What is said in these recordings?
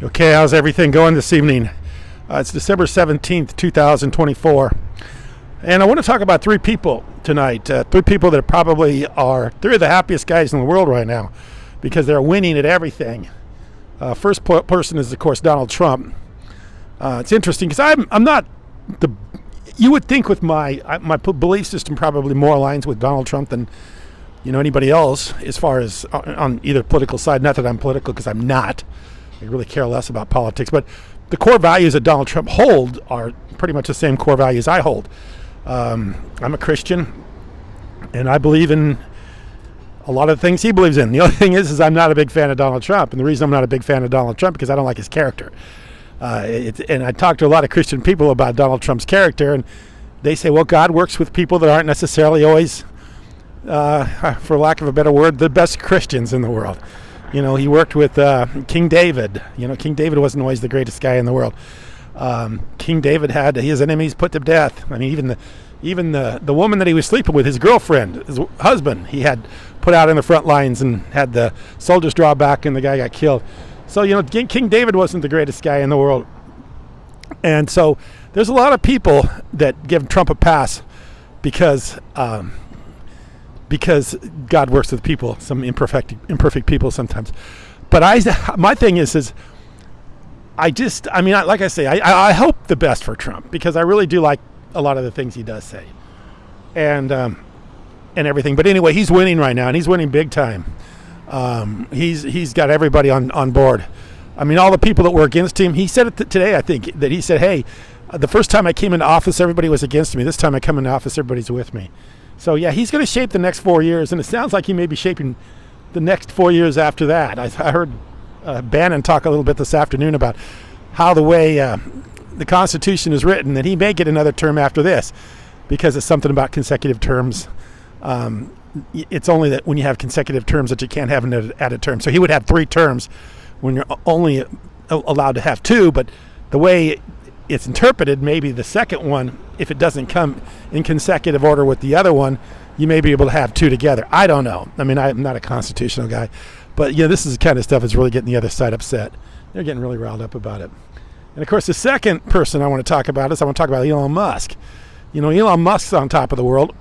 Okay, how's everything going this evening? It's December 17th, 2024. And I want to talk about three people tonight. Three people that probably are three of the happiest guys in the world right now because they're winning at everything. First person is, of course, Donald Trump. It's interesting because I'm not the... You would think with my belief system probably more aligns with Donald Trump than anybody else as far as on either political side. Not that I'm political, because I'm not. I really care less about politics. But the core values that Donald Trump holds are pretty much the same core values I hold. I'm a Christian, and I believe in a lot of the things he believes in. The only thing is I'm not a big fan of Donald Trump. And the reason I'm not a big fan of Donald Trump is because I don't like his character. And I talked to a lot of Christian people about Donald Trump's character, and they say, well, God works with people that aren't necessarily always, for lack of a better word, the best Christians in the world. He worked with King David. King David wasn't always the greatest guy in the world. King David had his enemies put to death. I mean, even the woman that he was sleeping with, his girlfriend, his husband, he had put out in the front lines and had the soldiers draw back, and the guy got killed. So, King David wasn't the greatest guy in the world. And so there's a lot of people that give Trump a pass because God works with people, some imperfect people sometimes. But my thing is like I say, I hope the best for Trump, because I really do like a lot of the things he does say and everything. But anyway, he's winning right now, and he's winning big time. He's got everybody on board. I mean, all the people that were against him, he said it today, I think, that he said, hey, the first time I came into office, everybody was against me. This time I come into office, everybody's with me. So, yeah, he's going to shape the next 4 years, and it sounds like he may be shaping the next 4 years after that. I heard Bannon talk a little bit this afternoon about how the way the Constitution is written, that he may get another term after this, because it's something about consecutive terms. It's only that when you have consecutive terms that you can't have an added term. So he would have 3 terms when you're only allowed to have 2, but the way it's interpreted, maybe the second one, if it doesn't come in consecutive order with the other one, you may be able to have 2 together. I don't know. I mean, I'm not a constitutional guy, but this is the kind of stuff that's really getting the other side upset. They're getting really riled up about it. And of course, the second person I want to talk about is Elon Musk. Elon Musk's on top of the world.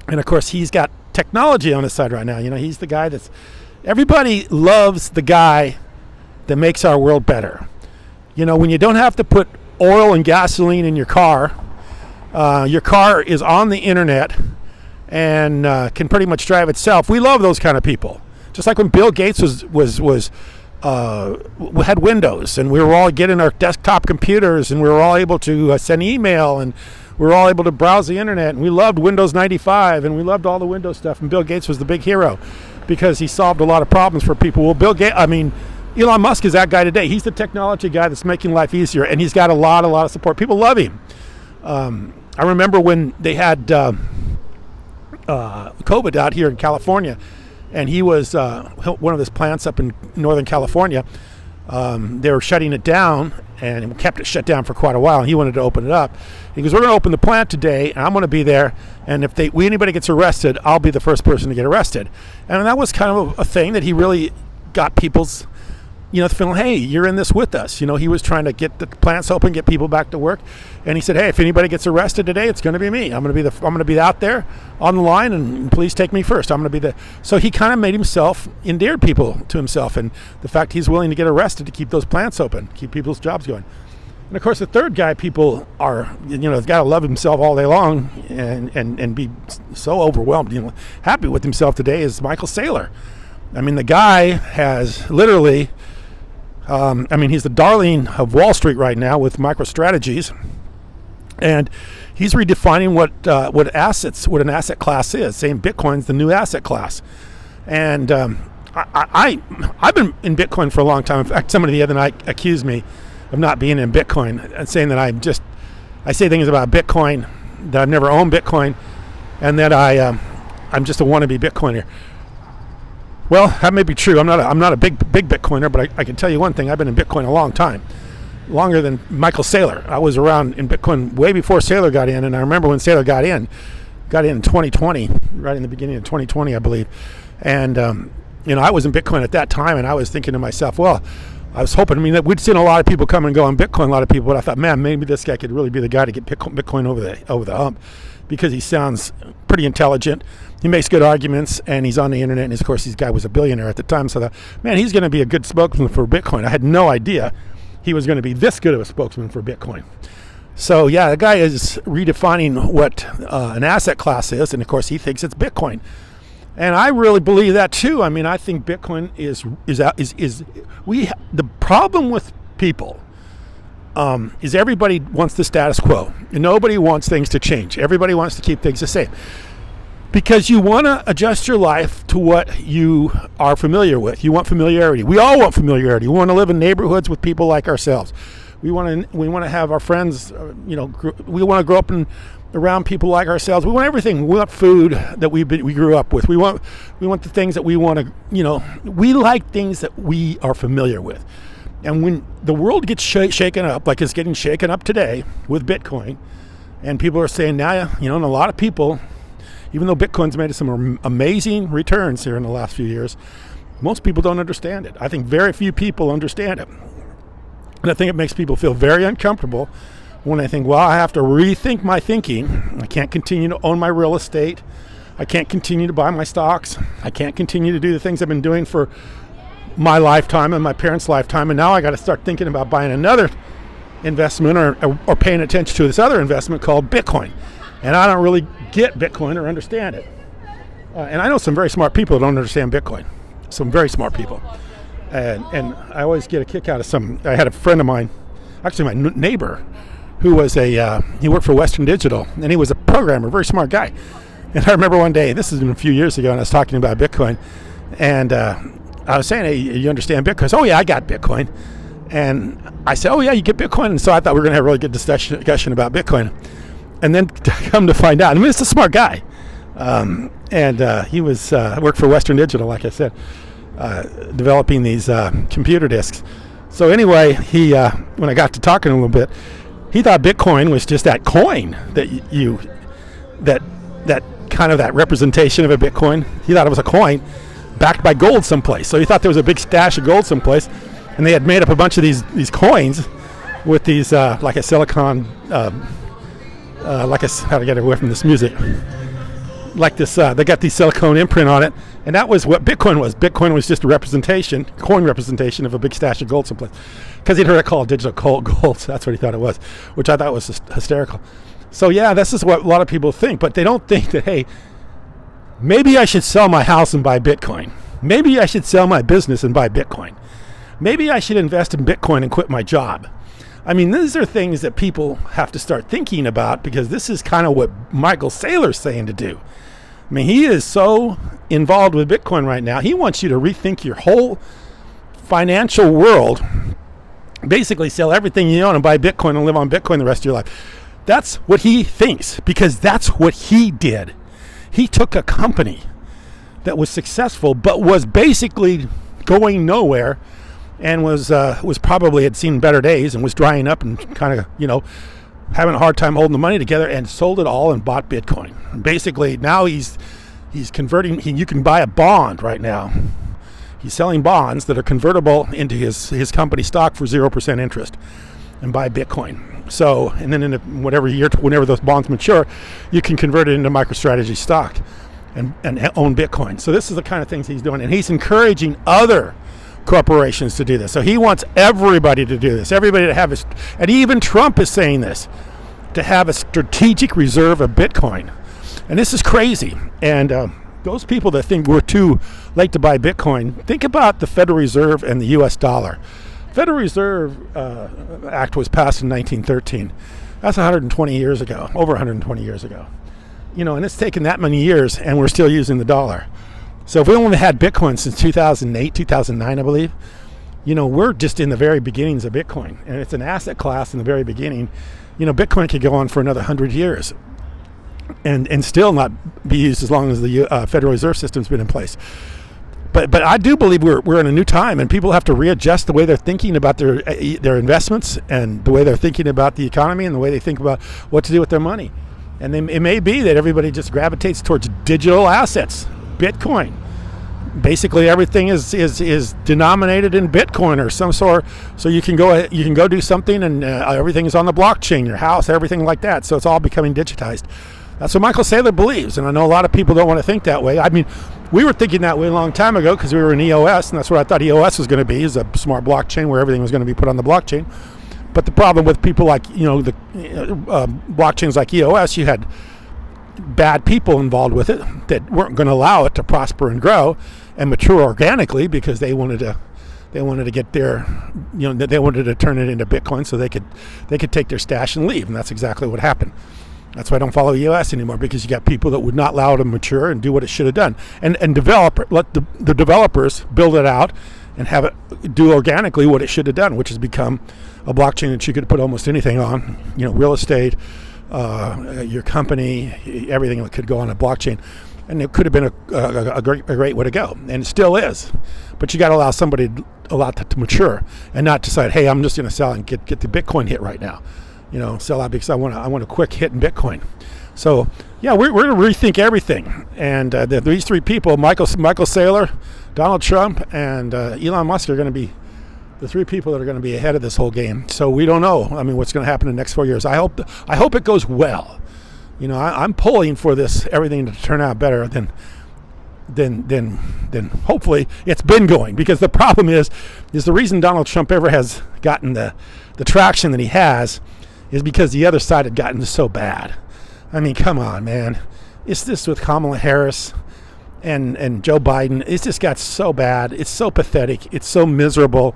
And of course, he's got technology on his side right now. He's the guy everybody loves the guy that makes our world better. When you don't have to put oil and gasoline in your car is on the internet and can pretty much drive itself. We love those kind of people. Just like when Bill Gates had Windows, and we were all getting our desktop computers, and we were all able to send email, and we were all able to browse the internet, and we loved Windows 95, and we loved all the Windows stuff, and Bill Gates was the big hero because he solved a lot of problems for people. Well, Elon Musk is that guy today. He's the technology guy that's making life easier, and he's got a lot of support. People love him. I remember when they had COVID out here in California, and he was one of his plants up in Northern California. They were shutting it down, and kept it shut down for quite a while, and he wanted to open it up. He goes, we're going to open the plant today, and I'm going to be there, and if anybody gets arrested, I'll be the first person to get arrested. And that was kind of a thing that he really got people's feeling, hey, you're in this with us. He was trying to get the plants open, get people back to work. And he said, hey, if anybody gets arrested today, it's going to be me. I'm going to be out there on the line, and please take me first. I'm going to be So he kind of made himself, endeared people to himself. And the fact he's willing to get arrested to keep those plants open, keep people's jobs going. And of course, the third guy, people are, has got to love himself all day long and be so overwhelmed, happy with himself today, is Michael Saylor. I mean, the guy has literally... he's the darling of Wall Street right now with MicroStrategies, and he's redefining what an asset class is, saying Bitcoin's the new asset class. And I've been in Bitcoin for a long time. In fact, somebody the other night accused me of not being in Bitcoin and saying that I say things about Bitcoin that I've never owned Bitcoin, and that I'm just a wannabe Bitcoiner. Well, that may be true. I'm not a big Bitcoiner, but I can tell you one thing. I've been in Bitcoin a long time, longer than Michael Saylor. I was around in Bitcoin way before Saylor got in, and I remember when Saylor got in 2020, right in the beginning of 2020, I believe. And I was in Bitcoin at that time, and I was thinking to myself, well, I was hoping, we'd seen a lot of people come and go on Bitcoin, a lot of people, but I thought, man, maybe this guy could really be the guy to get Bitcoin over the hump, because he sounds pretty intelligent. He makes good arguments, and he's on the internet, and of course, this guy was a billionaire at the time, so I thought, man, he's going to be a good spokesman for Bitcoin. I had no idea he was going to be this good of a spokesman for Bitcoin. So, yeah, the guy is redefining what an asset class is, and of course, he thinks it's Bitcoin. And I really believe that too. I think Bitcoin is the problem with people is everybody wants the status quo, and nobody wants things to change. Everybody wants to keep things the same because you want to adjust your life to what you are familiar with. You want familiarity. We all want familiarity. We want to live in neighborhoods with people like ourselves. We want to have our friends. We want to grow up around people like ourselves. We want everything. We want food that we grew up with. We want the things that we want to. We like things that we are familiar with. And when the world gets shaken up, like it's getting shaken up today with Bitcoin, and people are saying now, and a lot of people, even though Bitcoin's made some amazing returns here in the last few years, most people don't understand it. I think very few people understand it. And I think it makes people feel very uncomfortable when I think, well, I have to rethink my thinking. I can't continue to own my real estate. I can't continue to buy my stocks. I can't continue to do the things I've been doing for my lifetime and my parents' lifetime. And now I got to start thinking about buying another investment or paying attention to this other investment called Bitcoin. And I don't really get Bitcoin or understand it. And I know some very smart people that don't understand Bitcoin. Some very smart people. And I always get a kick out of I had a friend of mine, actually my neighbor, who was he worked for Western Digital, and he was a programmer, very smart guy. And I remember one day, this has been a few years ago, and I was talking about Bitcoin, and I was saying, hey, you understand Bitcoin? He said, oh yeah, I got Bitcoin. And I said, oh yeah, you get Bitcoin? And so I thought we were going to have a really good discussion about Bitcoin. And then come to find out, it's a smart guy. He was worked for Western Digital, like I said, developing these computer disks. So anyway, he when I got to talking to him a little bit, he thought Bitcoin was just that coin that kind of that representation of a Bitcoin. He thought it was a coin backed by gold someplace. So he thought there was a big stash of gold someplace, and they had made up a bunch of these coins with these like a silicon how to get away from this music, like this they got these silicone imprint on it, and that was what Bitcoin was. Bitcoin was just a coin representation of a big stash of gold someplace, because he'd heard it called digital gold. So that's what he thought it was, which I thought was just hysterical. So yeah, this is what a lot of people think, but they don't think that, hey, maybe I should sell my house and buy Bitcoin. Maybe I should sell my business and buy Bitcoin. Maybe I should invest in Bitcoin and quit my job. These are things that people have to start thinking about, because this is kind of what Michael Saylor's saying to do. He is so involved with Bitcoin right now. He wants you to rethink your whole financial world, basically sell everything you own and buy Bitcoin and live on Bitcoin the rest of your life. That's what he thinks, because that's what he did. He took a company that was successful but was basically going nowhere, and was probably had seen better days and was drying up and kind of having a hard time holding the money together, and sold it all and bought Bitcoin. And basically now he's converting. You can buy a bond right now. He's selling bonds that are convertible into his company stock for 0% interest, and buy Bitcoin. So, and then in whatever year, whenever those bonds mature, you can convert it into MicroStrategy stock and own Bitcoin. So this is the kind of things he's doing, and he's encouraging other corporations to do this. So he wants everybody to do this. Everybody to have and even Trump is saying this, to have a strategic reserve of Bitcoin. And this is crazy. And those people that think we're too late to buy Bitcoin, think about the Federal Reserve and the U.S. dollar. Federal Reserve Act was passed in 1913. That's 120 years ago, over 120 years ago. And it's taken that many years, and we're still using the dollar. So if we only had Bitcoin since 2008, 2009, I believe, we're just in the very beginnings of Bitcoin. And it's an asset class in the very beginning. Bitcoin could go on for another 100 years and still not be used as long as the Federal Reserve System's been in place. But I do believe we're in a new time, and people have to readjust the way they're thinking about their investments, and the way they're thinking about the economy, and the way they think about what to do with their money. And it may be that everybody just gravitates towards digital assets, Bitcoin. basically everything is denominated in Bitcoin or some sort. So you can go do something, and everything is on the blockchain, your house, everything like that. So it's all becoming digitized. That's what Michael Saylor believes, and I know a lot of people don't want to think that way. I mean, we were thinking that way a long time ago because we were in EOS, and that's what I thought EOS was going to be, is a smart blockchain where everything was going to be put on the blockchain. But the problem with people like, the blockchains like EOS, you had bad people involved with it that weren't going to allow it to prosper and grow and mature organically because they wanted to get their, they wanted to turn it into Bitcoin so they could take their stash and leave, and that's exactly what happened. That's why I don't follow EOS anymore, because you got people that would not allow it to mature and do what it should have done, and let the developers build it out and have it do organically what it should have done, which has become a blockchain that you could put almost anything on, real estate, your company, everything that could go on a blockchain. And it could have been a great way to go, and it still is. But you got to allow somebody that to mature and not decide, hey, I'm just going to sell and get the Bitcoin hit right now. Sell out because I want a quick hit in Bitcoin. So yeah, we're going to rethink everything. And these three people, Michael Saylor, Donald Trump, and Elon Musk, are going to be the three people that are going to be ahead of this whole game. So we don't know. I mean, what's going to happen in the next 4 years? I hope it goes well. I'm pulling for everything to turn out better than hopefully it's been going, because the problem is the reason Donald Trump ever has gotten the traction that he has is because the other side had gotten so bad. I mean, come on, man. It's this with Kamala Harris and Joe Biden. It's just got so bad. It's so pathetic. It's so miserable.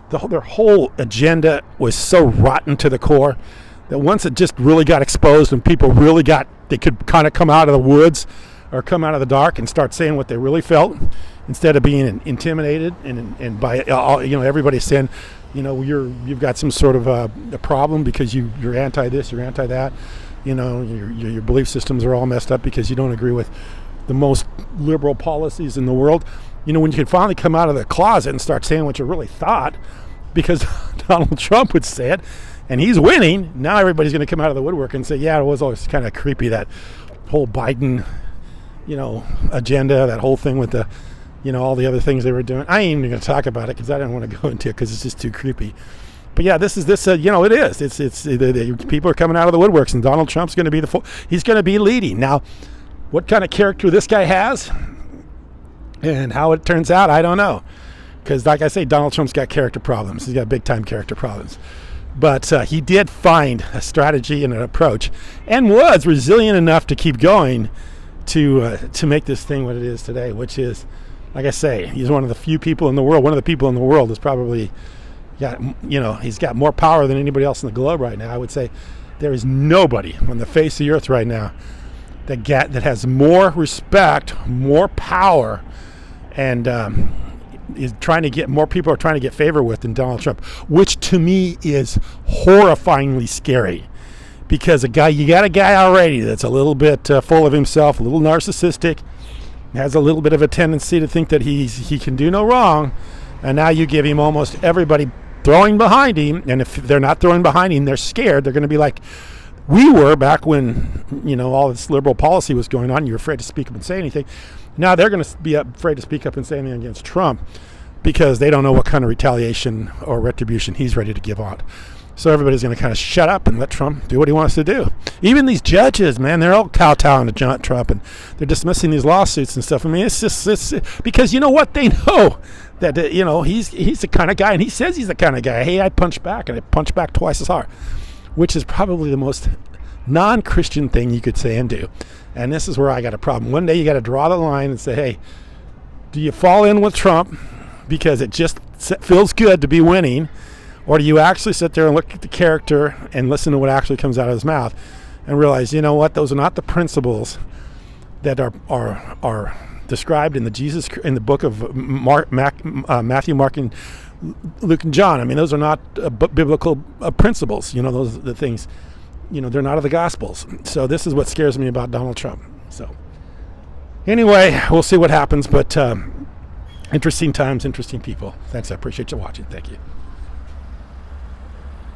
Their whole agenda was so rotten to the core that once it just really got exposed and people really they could kind of come out of the woods or come out of the dark and start saying what they really felt, instead of being intimidated and by everybody saying, you've got some sort of a problem because you're anti this, you're anti that, your belief systems are all messed up because you don't agree with the most liberal policies in the world. When you can finally come out of the closet and start saying what you really thought, because Donald Trump would say it, and he's winning, now everybody's going to come out of the woodwork and say, yeah, it was always kind of creepy, that whole Biden, agenda, that whole thing with the, all the other things they were doing. I ain't even going to talk about it because I didn't want to go into it because it's just too creepy. But yeah, it is. It's people are coming out of the woodworks, and Donald Trump's going to be he's going to be leading. Now, what kind of character this guy has and how it turns out, I don't know. Because like I say, Donald Trump's got character problems. He's got big time character problems. But he did find a strategy and an approach, and was resilient enough to keep going to make this thing what it is today, which is, like I say, he's one of the few people in the world. One of the people in the world is probably he's got more power than anybody else in the globe right now. I would say there is nobody on the face of the earth right now that has more respect, more power, and more people are trying to get favor with than Donald Trump, which to me is horrifyingly scary. Because you got a guy already that's a little bit full of himself, a little narcissistic, has a little bit of a tendency to think that he can do no wrong, and now you give him almost everybody throwing behind him, and if they're not throwing behind him, they're scared. They're going to be like we were back when all this liberal policy was going on. You're afraid to speak up and say anything. Now they're going to be afraid to speak up and say anything against Trump because they don't know what kind of retaliation or retribution he's ready to give out. So everybody's going to kind of shut up and let Trump do what he wants to do. Even these judges, man, they're all kowtowing to Trump, and they're dismissing these lawsuits and stuff. I mean, it's because you know what? They know that he's the kind of guy, and he says he's the kind of guy. Hey, I punch back, and I punch back twice as hard, which is probably the most non-Christian thing you could say and do. And this is where I got a problem. One day you got to draw the line and say, hey, do you fall in with Trump because it just feels good to be winning? Or do you actually sit there and look at the character and listen to what actually comes out of his mouth and realize, you know what, those are not the principles that are described in the book of Matthew, Mark, and Luke and John. I mean, those are not biblical principles. Those are the things. They're not of the Gospels. So this is what scares me about Donald Trump. So anyway, we'll see what happens. But interesting times, interesting people. Thanks. I appreciate you watching. Thank you.